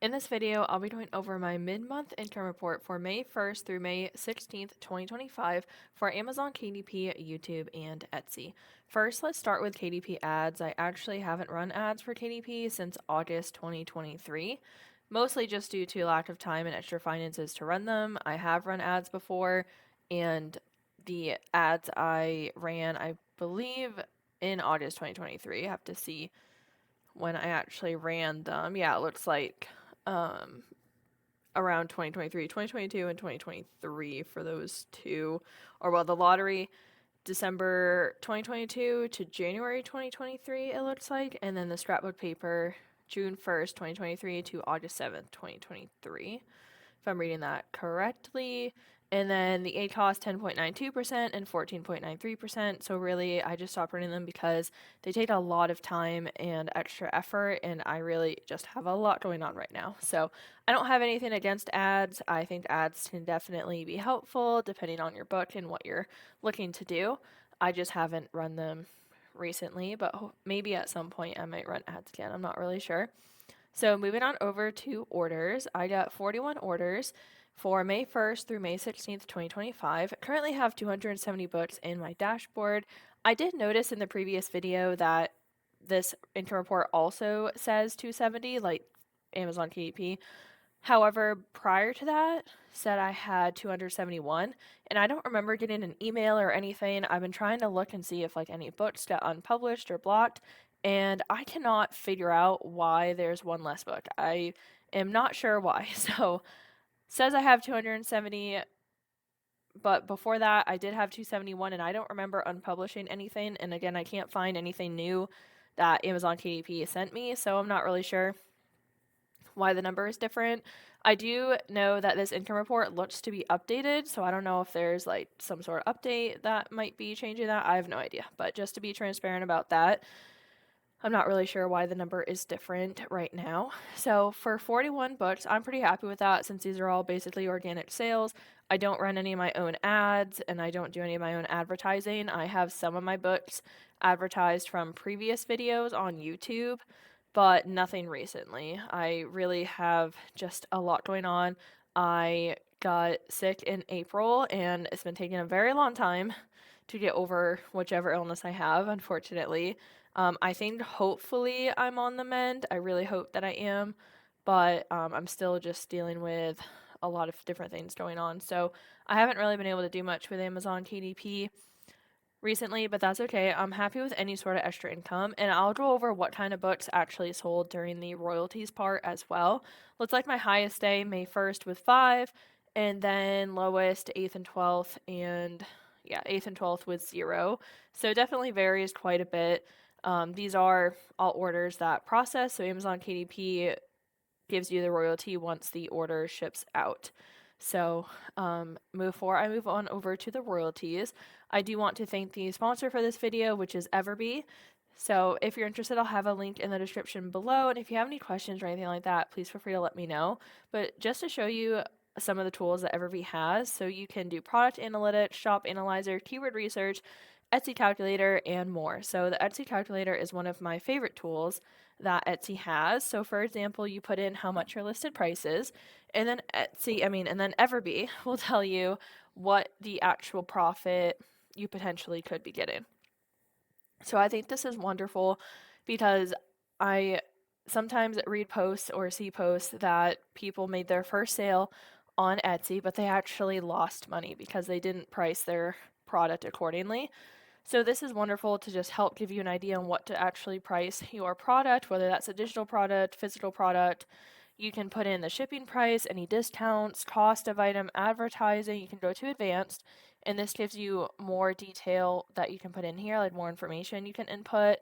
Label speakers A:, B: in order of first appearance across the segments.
A: In this video, I'll be going over my mid-month income report for May 1st through May 16th, 2025 for Amazon, KDP, YouTube, and Etsy. First, let's start with KDP ads. I actually haven't run ads for KDP since August 2023, mostly just due to lack of time and extra finances to run them. I have run ads before, and the ads I ran, I believe, in August 2023. I have to see when I actually ran them. Yeah, it looks like um, around 2023, 2022, and 2023 for those two. Or, well, the lottery, December 2022 to January 2023, it looks like. And then the scrapbook paper, June 1st, 2023 to August 7th, 2023, if I'm reading that correctly. And then the ACOS 10.92% and 14.93%. So really, I just stopped running them because they take a lot of time and extra effort, and I really just have a lot going on right now. So I don't have anything against ads. I think ads can definitely be helpful depending on your book and what you're looking to do. I just haven't run them recently, but maybe at some point I might run ads again. I'm not really sure. So moving on over to orders, I got 41 orders for May 1st through May 16th, 2025. Currently have 270 books in my dashboard. I did notice in the previous video that this income report also says 270, like Amazon KDP. However, prior to that, said I had 271, and I don't remember getting an email or anything. I've been trying to look and see if like any books got unpublished or blocked, and I cannot figure out why there's one less book. I am not sure why. So, says I have 270, but before that, I did have 271, and I don't remember unpublishing anything. And again, I can't find anything new that Amazon KDP sent me, so I'm not really sure why the number is different. I do know that this income report looks to be updated, so I don't know if there's like some sort of update that might be changing that. I have no idea, but just to be transparent about that, I'm not really sure why the number is different right now. So for 41 books, I'm pretty happy with that since these are all basically organic sales. I don't run any of my own ads and I don't do any of my own advertising. I have some of my books advertised from previous videos on YouTube, but nothing recently. I really have just a lot going on. I got sick in April and it's been taking a very long time to get over whichever illness I have, unfortunately. I think hopefully I'm on the mend. I really hope that I am, but I'm still just dealing with a lot of different things going on. So I haven't really been able to do much with Amazon KDP recently, but that's okay. I'm happy with any sort of extra income, and I'll go over what kind of books actually sold during the royalties part as well. Looks like my highest day, May 1st, with 5, and then lowest, 8th and 12th, and yeah, 8th and 12th with 0. So it definitely varies quite a bit. These are all orders that process, so Amazon KDP gives you the royalty once the order ships out. So, before I move on over to the royalties, I do want to thank the sponsor for this video, which is Everbee. So, if you're interested, I'll have a link in the description below. And if you have any questions or anything like that, please feel free to let me know. But just to show you some of the tools that Everbee has, so you can do product analytics, shop analyzer, keyword research, Etsy calculator, and more. So, the Etsy calculator is one of my favorite tools that Etsy has. So for example, you put in how much your listed price is, and then and then Everbee will tell you what the actual profit you potentially could be getting. So I think this is wonderful because I sometimes read posts or see posts that people made their first sale on Etsy, but they actually lost money because they didn't price their product accordingly. So this is wonderful to just help give you an idea on what to actually price your product, whether that's a digital product, physical product. You can put in the shipping price, any discounts, cost of item, advertising. You can go to advanced, and this gives you more detail that you can put in here, like more information you can input.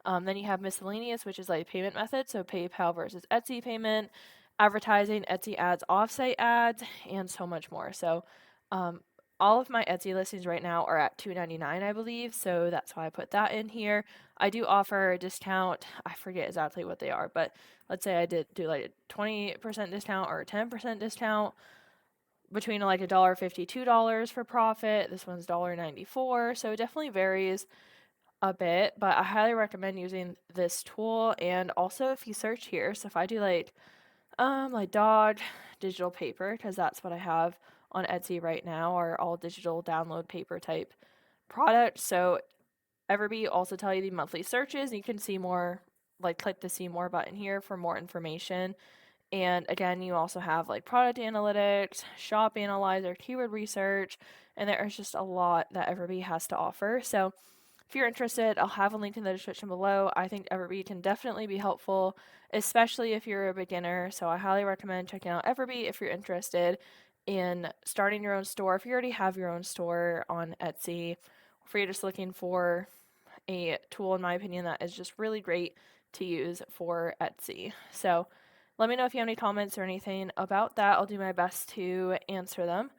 A: Then you have miscellaneous, which is like payment method, so PayPal versus Etsy payment, advertising, Etsy ads, offsite ads, and so much more. So all of my Etsy listings right now are at $2.99, I believe, so that's why I put that in here. I do offer a discount. I forget exactly what they are, but let's say I did do like a 20% discount or a 10% discount between like $1.50, $2 for profit. This one's $1.94, so it definitely varies a bit, but I highly recommend using this tool. And also if you search here, so if I do like Like dog digital paper, because that's what I have on Etsy right now, are all digital download paper type products. So Everbee also tell you the monthly searches. You can see more, like click the see more button here for more information. And again, you also have like product analytics, shop analyzer, keyword research, and there is just a lot that Everbee has to offer. So if you're interested, I'll have a link in the description below. I think Everbee can definitely be helpful, especially if you're a beginner. So I highly recommend checking out Everbee if you're interested in starting your own store. If you already have your own store on Etsy, if you're just looking for a tool, in my opinion, that is just really great to use for Etsy. So let me know if you have any comments or anything about that. I'll do my best to answer them.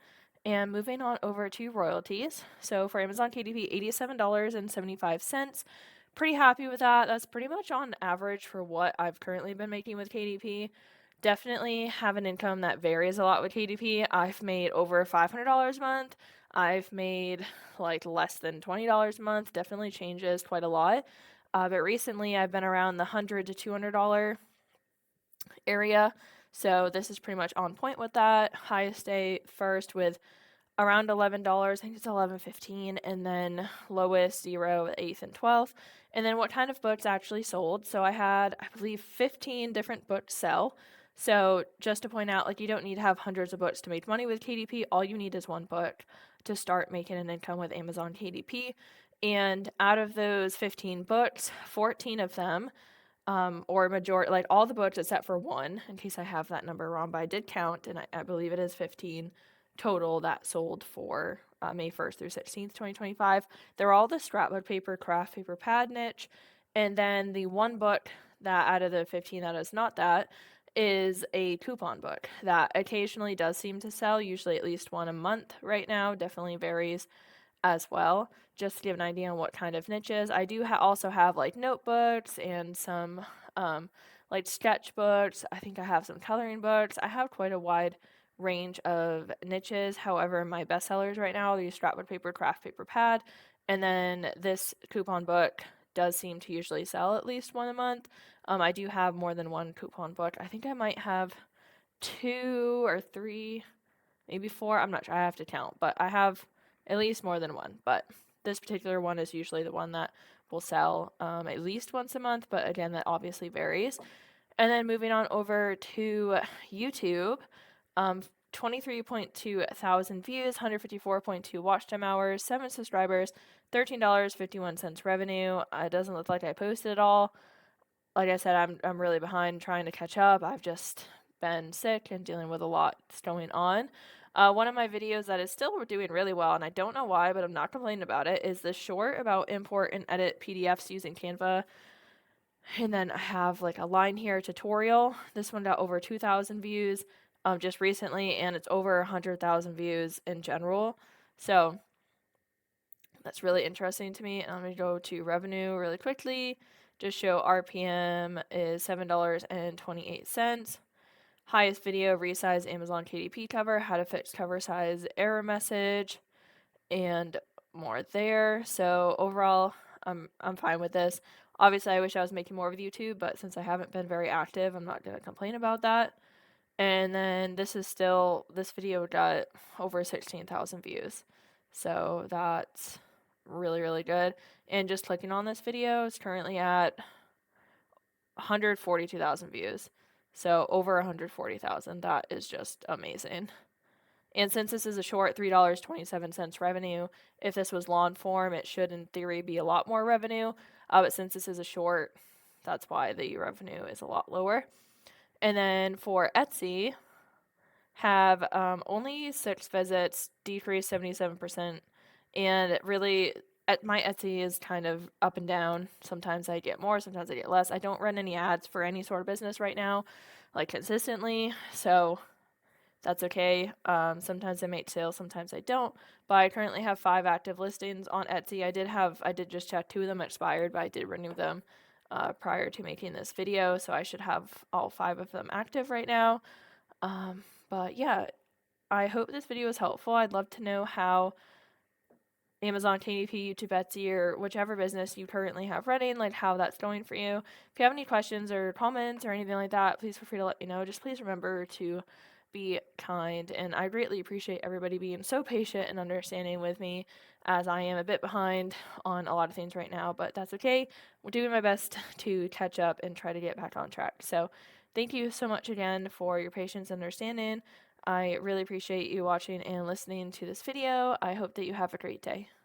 A: And moving on over to royalties. So for Amazon KDP, $87.75. Pretty happy with that. That's pretty much on average for what I've currently been making with KDP. Definitely have an income that varies a lot with KDP. I've made over $500 a month. I've made like less than $20 a month. Definitely changes quite a lot. But recently I've been around the $100 to $200 area. So this is pretty much on point with that. Highest day first with around $11. I think it's $11.15, and then lowest 0, 8th, and 12th. And then what kind of books actually sold. So I had, I believe, 15 different books sell. So just to point out, like, you don't need to have hundreds of books to make money with KDP. All you need is one book to start making an income with Amazon KDP. And out of those 15 books, 14 of them, or majority, like all the books except for one, in case I have that number wrong, but I did count, and I believe it is 15 total that sold for May 1st through 16th, 2025. They're all the scrapbook paper, craft paper pad niche. And then the one book that out of the 15 that is not that is a coupon book that occasionally does seem to sell, usually at least one a month right now. Definitely varies as well. Just to give an idea on what kind of niches. I do also have like notebooks and some like sketchbooks. I think I have some coloring books. I have quite a wide range of niches. However, my best sellers right now are the scrapbook paper, craft paper pad, and then this coupon book does seem to usually sell at least one a month. I do have more than one coupon book. I think I might have 2 or 3, maybe 4. I'm not sure. I have to count, but I have at least more than one. But this particular one is usually the one that will sell at least once a month. But again, that obviously varies. And then moving on over to YouTube, 23.2 thousand views, 154.2 watch time hours, 7 subscribers, $13.51 revenue. It doesn't look like I posted at all. Like I said, I'm really behind trying to catch up. I've just been sick and dealing with a lot that's going on. One of my videos that is still doing really well, and I don't know why, but I'm not complaining about it, is the short about import and edit PDFs using Canva. And then I have like a line here tutorial. This one got over 2,000 views just recently, and it's over 100,000 views in general. So that's really interesting to me. And I'm going to go to revenue really quickly. Just show RPM is $7.28. Highest video, resize Amazon KDP cover, how to fix cover size error message, and more there. So overall, I'm fine with this. Obviously, I wish I was making more with YouTube, but since I haven't been very active, I'm not going to complain about that. And then this video got over 16,000 views. So that's really, really good. And just clicking on this video is currently at 142,000 views. So over 140,000. That is just amazing. And since this is a short, $3.27 revenue, if this was long form, it should in theory be a lot more revenue. But since this is a short, that's why the revenue is a lot lower. And then for Etsy, have only 6 visits, decreased 77%. And it really, my Etsy is kind of up and down. Sometimes I get more, sometimes I get less. I don't run any ads for any sort of business right now, like consistently. So that's okay. Sometimes I make sales, sometimes I don't. But I currently have 5 active listings on Etsy. I did just check 2 of them expired, but I did renew them prior to making this video. So I should have all 5 of them active right now. But yeah, I hope this video was helpful. I'd love to know how Amazon, KDP, YouTube, Etsy, or whichever business you currently have running, like how that's going for you. If you have any questions or comments or anything like that, please feel free to let me know. Just please remember to be kind, and I greatly appreciate everybody being so patient and understanding with me, as I am a bit behind on a lot of things right now, but that's okay. We're doing my best to catch up and try to get back on track. So thank you so much again for your patience and understanding. I really appreciate you watching and listening to this video. I hope that you have a great day.